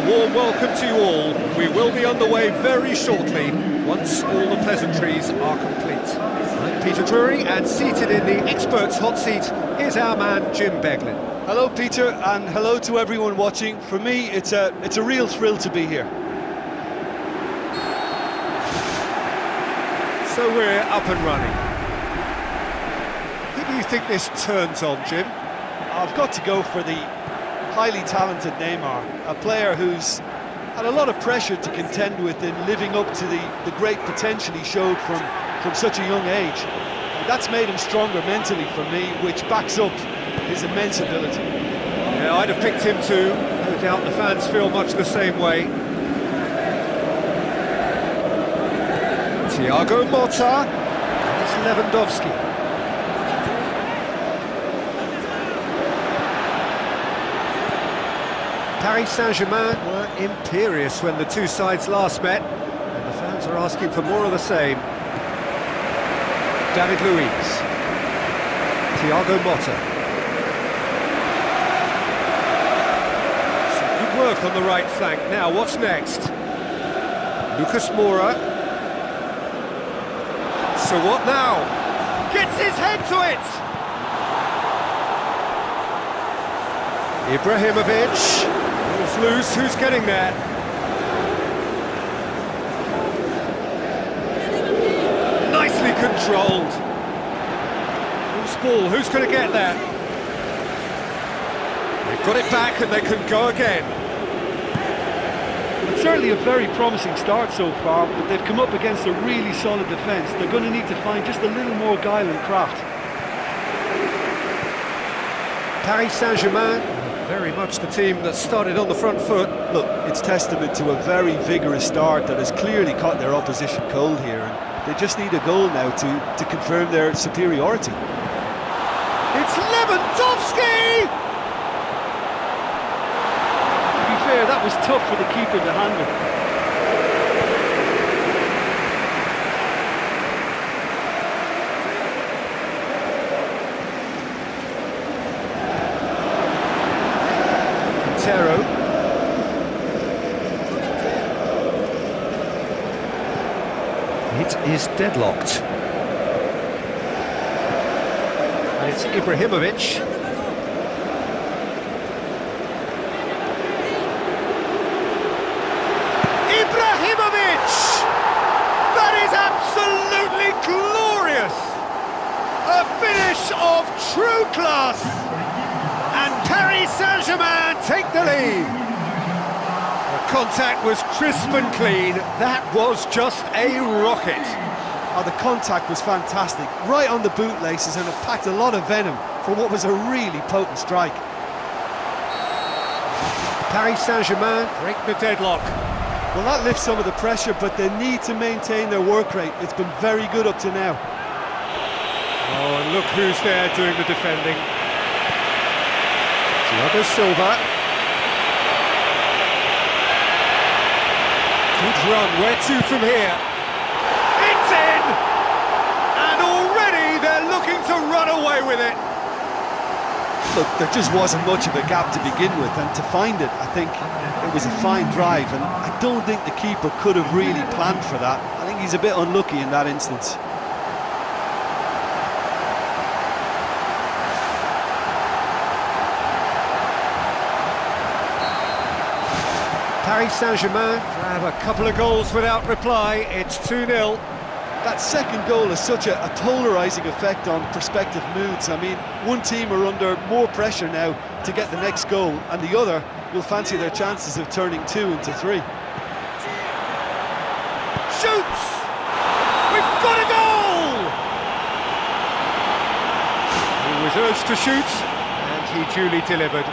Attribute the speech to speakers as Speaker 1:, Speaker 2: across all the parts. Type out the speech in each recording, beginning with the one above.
Speaker 1: warm welcome to you all. We will be underway very shortly, once all the pleasantries are complete. I'm Peter Drury, and seated in the experts' hot seat is our man Jim Beglin.
Speaker 2: Hello Peter, and hello to everyone watching. For me, it's a real thrill to be here.
Speaker 1: So we're up and running. Who do you think this turns on, Jim?
Speaker 2: I've got to go for the highly talented Neymar, a player who's had a lot of pressure to contend with in living up to the great potential he showed from such a young age. And that's made him stronger mentally for me, which backs up his immense ability.
Speaker 1: Yeah, I'd have picked him too. No doubt the fans feel much the same way. Thiago Motta, and it's Lewandowski. Paris Saint-Germain were imperious when the two sides last met, and the fans are asking for more of the same. David Luiz, Thiago Motta. Some good work on the right flank. Now, what's next? Lucas Moura. So what now? Gets his head to it! Ibrahimovic. Ball's loose, who's getting there? Nicely controlled. Loose ball, who's going to get there? They've got it back and they can go again.
Speaker 3: It's certainly a very promising start so far, but they've come up against a really solid defence. They're going to need to find just a little more guile and craft.
Speaker 1: Paris Saint-Germain, very much the team that started on the front foot.
Speaker 2: Look, it's testament to a very vigorous start that has clearly caught their opposition cold here, and they just need a goal now to confirm their superiority.
Speaker 1: It's Lewandowski!
Speaker 3: That was tough for the keeper to handle.
Speaker 1: Quintero. It is deadlocked. And it's Ibrahimovic. That is absolutely glorious! A finish of true class! And Paris Saint-Germain take the lead! The contact was crisp and clean. That was just a rocket.
Speaker 2: Oh, the contact was fantastic, right on the bootlaces, and it packed a lot of venom for what was a really potent strike.
Speaker 1: Paris Saint-Germain break the deadlock.
Speaker 2: Well, that lifts some of the pressure, but they need to maintain their work rate. It's been very good up to now.
Speaker 1: Oh, and look who's there doing the defending. Thiago Silva. Good run, where to from here? It's in! And already they're looking to run away with it.
Speaker 2: Look, there just wasn't much of a gap to begin with, and to find it, I think it was a fine drive, and I don't think the keeper could have really planned for that. I think he's a bit unlucky in that instance.
Speaker 1: Paris Saint-Germain grab a couple of goals without reply. It's 2-0.
Speaker 2: That second goal has such a polarising effect on prospective moods. I mean, one team are under more pressure now to get the next goal, and the other will fancy their chances of turning 2 into 3.
Speaker 1: Shoots! We've got a goal! He was urged to shoot, and he duly delivered.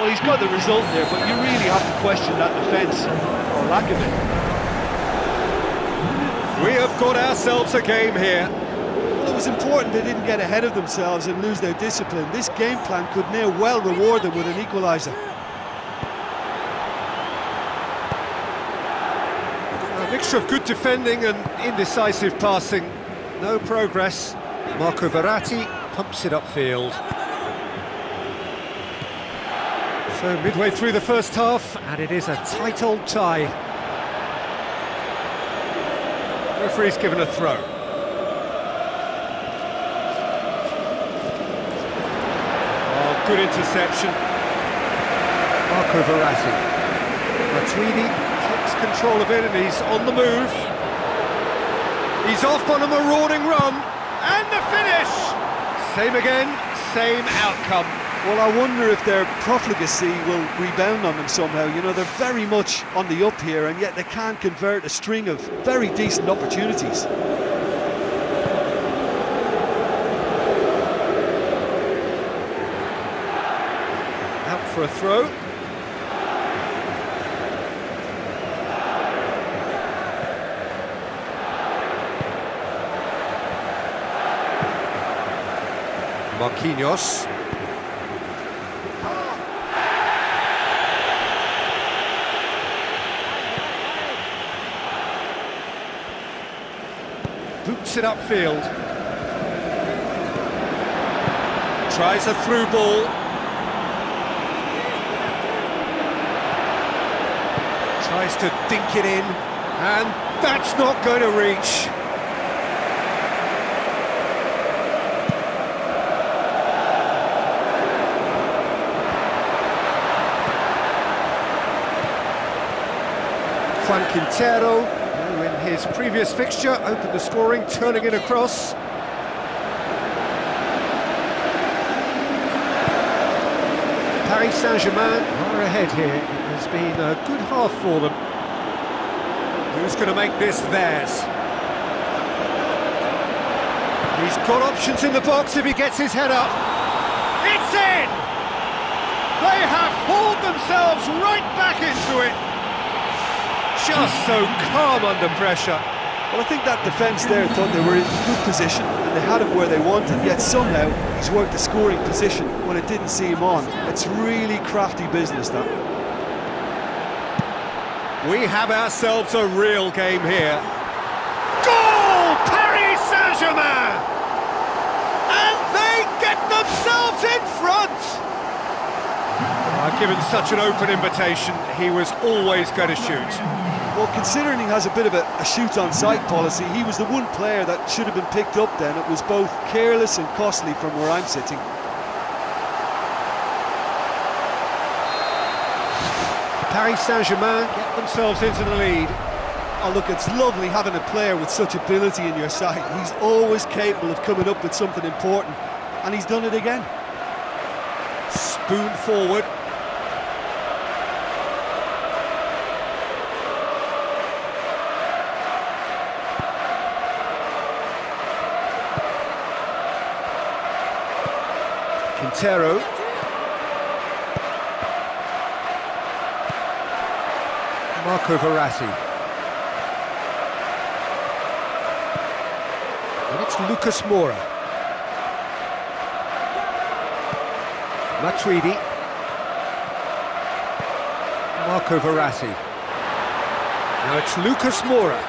Speaker 3: Well, he's got the result there, but you really have to question that defence, or lack of it.
Speaker 1: We have got ourselves a game here.
Speaker 2: Well, it was important they didn't get ahead of themselves and lose their discipline. This game plan could now well reward them with an equaliser.
Speaker 1: A mixture of good defending and indecisive passing. No progress. Marco Verratti pumps it upfield. So midway through the first half, and it is a tight old tie. Referee's given a throw. Oh, good interception. Marco Verratti. Matchday takes control of it and he's on the move. He's off on a marauding run, and the finish! Same again, same outcome.
Speaker 2: Well, I wonder if their profligacy will rebound on them somehow. You know, they're very much on the up here, and yet they can't convert a string of very decent opportunities.
Speaker 1: Out for a throw. Marquinhos. Boots it upfield. Tries a through ball. Tries to dink it in, and that's not going to reach. Quintero, who in his previous fixture opened the scoring, turning it across. Paris Saint-Germain are ahead here. It has been a good half for them. Who's going to make this theirs? He's got options in the box if he gets his head up. It's in! They have hauled themselves right back into it. Just so calm under pressure.
Speaker 2: Well, I think that defence there thought they were in good position and they had him where they wanted, yet somehow he's worked the scoring position when it didn't see him on. It's really crafty business, that.
Speaker 1: We have ourselves a real game here. Goal! Paris Saint-Germain! And they get themselves in front! Given such an open invitation, he was always going to shoot.
Speaker 2: Well, considering he has a bit of a shoot-on-sight policy, he was the one player that should have been picked up then. It was both careless and costly from where I'm sitting.
Speaker 1: Paris Saint-Germain get themselves into the lead.
Speaker 2: Oh, look, it's lovely having a player with such ability in your side. He's always capable of coming up with something important, and he's done it again.
Speaker 1: Spoon forward. Quintero. Marco Verratti. And it's Lucas Moura. Matchday. Marco Verratti. Now it's Lucas Moura.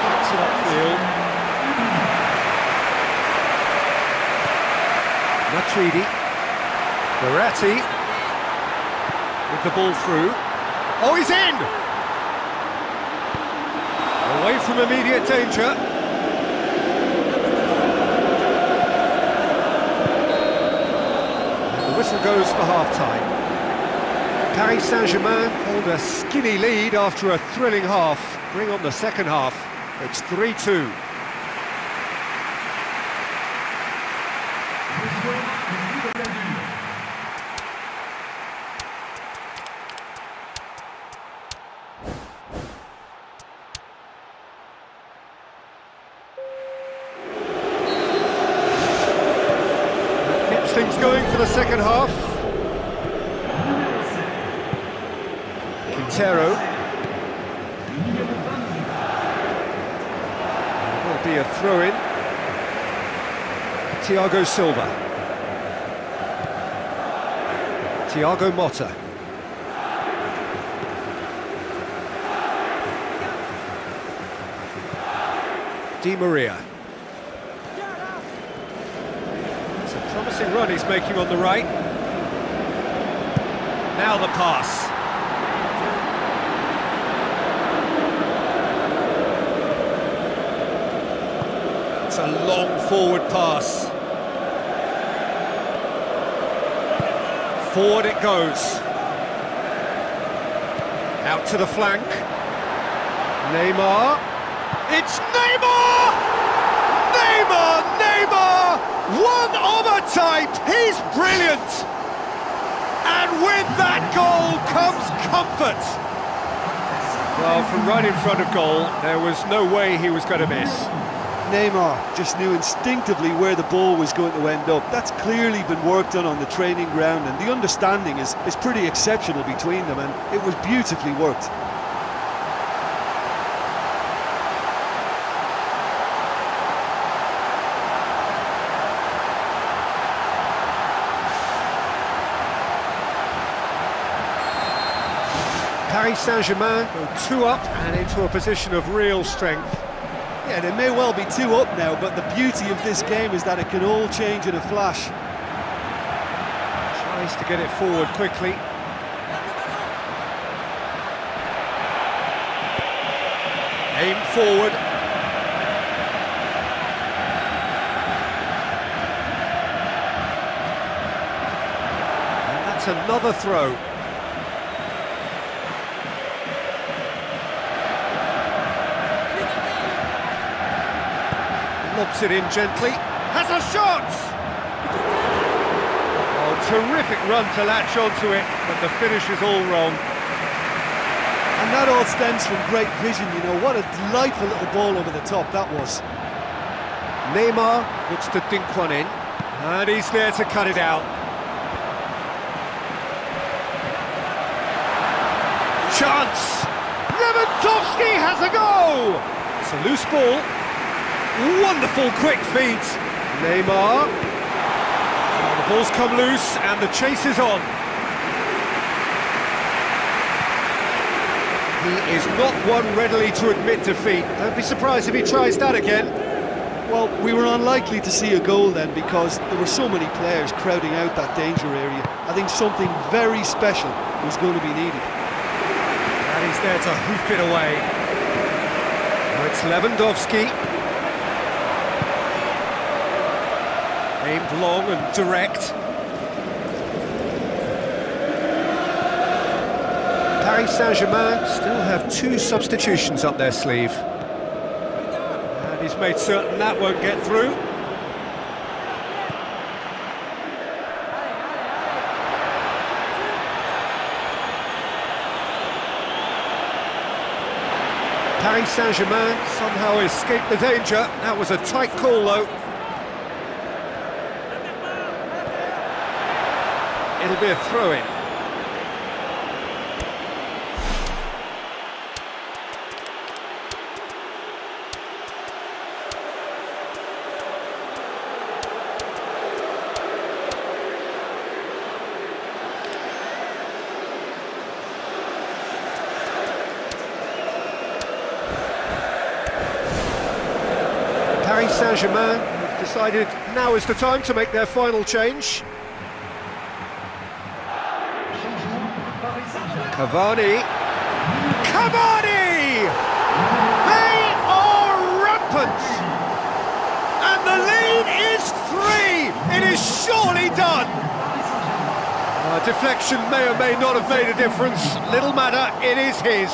Speaker 1: Gets it upfield. Matchday. Verratti. With the ball through. Oh, he's in! Away from immediate danger. The whistle goes for half-time. Paris Saint-Germain hold a skinny lead after a thrilling half. Bring on the second half. It's 3-2. Things going for the second half. Quintero. Will be a throw-in. Thiago Silva. Thiago Motta. Di Maria. It's a Promising run he's making on the right. Now the pass. It's a long forward pass. Forward it goes. Out to the flank. Neymar. It's Neymar! Neymar! One of a type! He's brilliant! And with that goal comes comfort. Well, from right in front of goal, there was no way he was going to miss.
Speaker 2: Neymar just knew instinctively where the ball was going to end up. That's clearly been worked on the training ground, and the understanding is pretty exceptional between them, and it was beautifully worked.
Speaker 1: Paris Saint-Germain go 2 up and into a position of real strength.
Speaker 2: Yeah, they may well be 2 up now, but the beauty of this game is that it can all change in a flash.
Speaker 1: Tries to get it forward quickly. Aim forward. And that's another throw. Lobs it in gently, has a shot! Oh, terrific run to latch onto it, but the finish is all wrong.
Speaker 2: And that all stems from great vision, you know, what a delightful little ball over the top that was.
Speaker 1: Neymar looks to dink one in, and he's there to cut it out. Chance! Lewandowski has a go! It's a loose ball. Wonderful quick feet. Neymar. The ball's come loose and the chase is on. He is not one readily to admit defeat. Don't be surprised if he tries that again.
Speaker 2: Well, we were unlikely to see a goal then because there were so many players crowding out that danger area. I think something very special was going to be needed.
Speaker 1: And he's there to hoof it away. Now it's Lewandowski. Aimed long and direct. Paris Saint-Germain still have 2 substitutions up their sleeve. And he's made certain that won't get through. Paris Saint-Germain somehow escaped the danger. That was a tight call though. It'll be a throw-in. Paris Saint-Germain have decided now is the time to make their final change. Cavani! They are rampant! And the lead is 3! It is surely done! Deflection may or may not have made a difference. Little matter, it is his.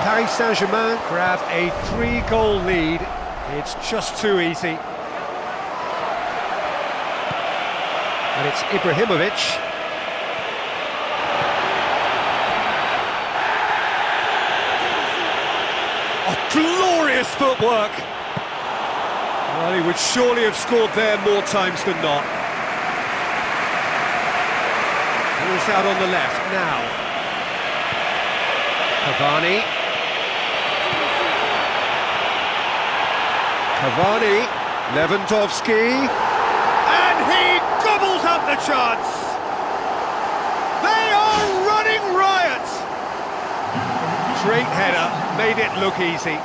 Speaker 1: Paris Saint-Germain grab a 3-goal lead. It's just too easy. And it's Ibrahimovic. Oh, glorious footwork! Well, he would surely have scored there more times than not. Ball's out on the left now. Cavani. Lewandowski, and he gobbles up the chance. They are running riot. Straight header, made it look easy.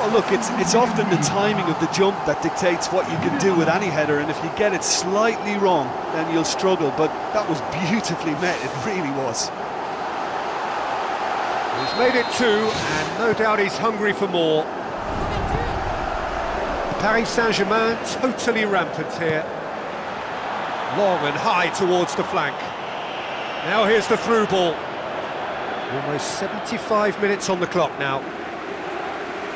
Speaker 2: Well, look, it's often the timing of the jump that dictates what you can do with any header, and if you get it slightly wrong, then you'll struggle, but that was beautifully met, it really was.
Speaker 1: He's made it 2, and no doubt he's hungry for more. Paris Saint-Germain totally rampant here. Long and high towards the flank. Now here's the through ball. Almost 75 minutes on the clock now.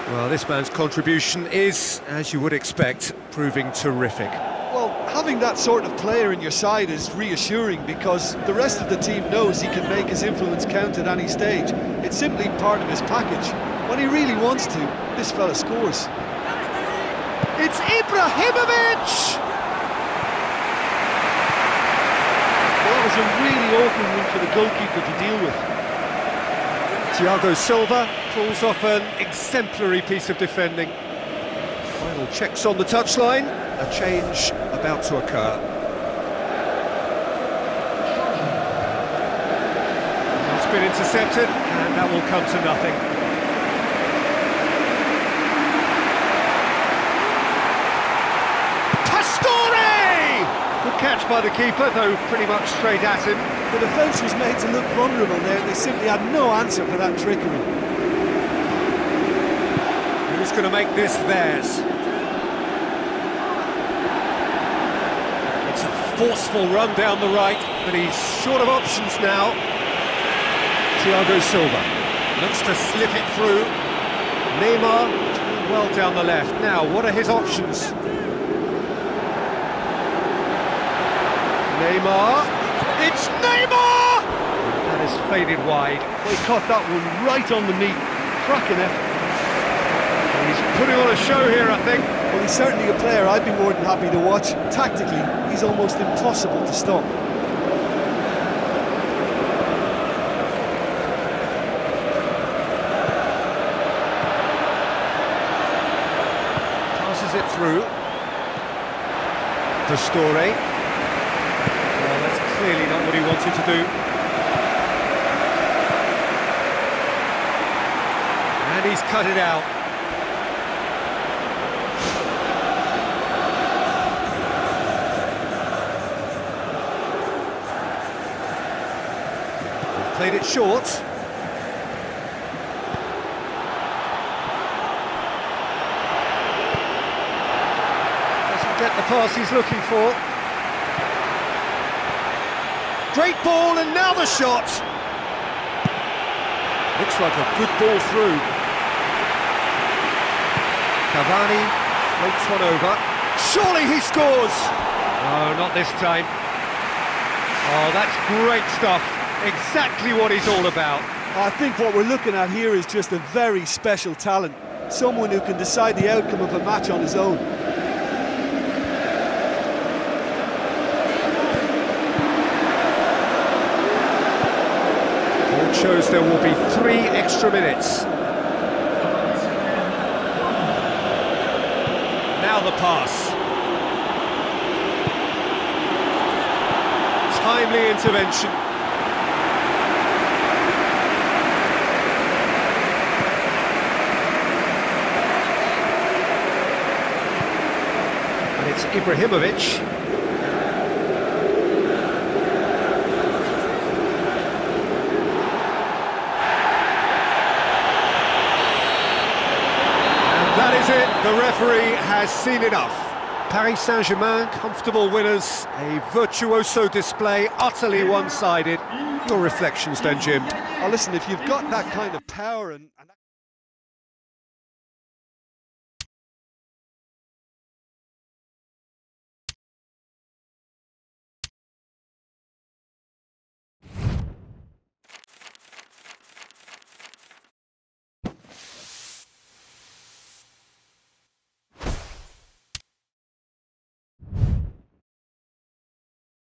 Speaker 1: Well, this man's contribution is, as you would expect, proving terrific.
Speaker 2: Well, having that sort of player in your side is reassuring because the rest of the team knows he can make his influence count at any stage. It's simply part of his package. When he really wants to, this fella scores.
Speaker 1: It's Ibrahimovic!
Speaker 3: Well, that was a really awkward one for the goalkeeper to deal with.
Speaker 1: Thiago Silva pulls off an exemplary piece of defending. Final checks on the touchline, a change about to occur. It's been intercepted, and that will come to nothing. Good catch by the keeper, though pretty much straight at him.
Speaker 2: The defence was made to look vulnerable there, and they simply had no answer for that trickery.
Speaker 1: Who's going to make this theirs? It's a forceful run down the right, but he's short of options now. Thiago Silva looks to slip it through. Neymar well down the left. Now, what are his options? Neymar, it's Neymar! That is faded wide.
Speaker 3: Well, he caught that one right on the meat. Cracking effort.
Speaker 1: And he's putting on a show here, I think.
Speaker 2: Well, he's certainly a player I'd be more than happy to watch. Tactically, he's almost impossible to stop.
Speaker 1: Passes it through. Stade. Clearly not what he wanted to do. And he's cut it out. They've played it short. Doesn't get the pass he's looking for. Great ball, and now the shot. Looks like a good ball through. Cavani floats one over. Surely he scores! No, not this time. Oh, that's great stuff. Exactly what he's all about.
Speaker 2: I think what we're looking at here is just a very special talent. Someone who can decide the outcome of a match on his own.
Speaker 1: Shows there will be 3 extra minutes. Now the pass. Timely intervention. And it's Ibrahimovic. That is it, the referee has seen enough. Paris Saint-Germain, comfortable winners, a virtuoso display, utterly one-sided. Your reflections then, Jim?
Speaker 2: Oh, listen, if you've got that kind of power and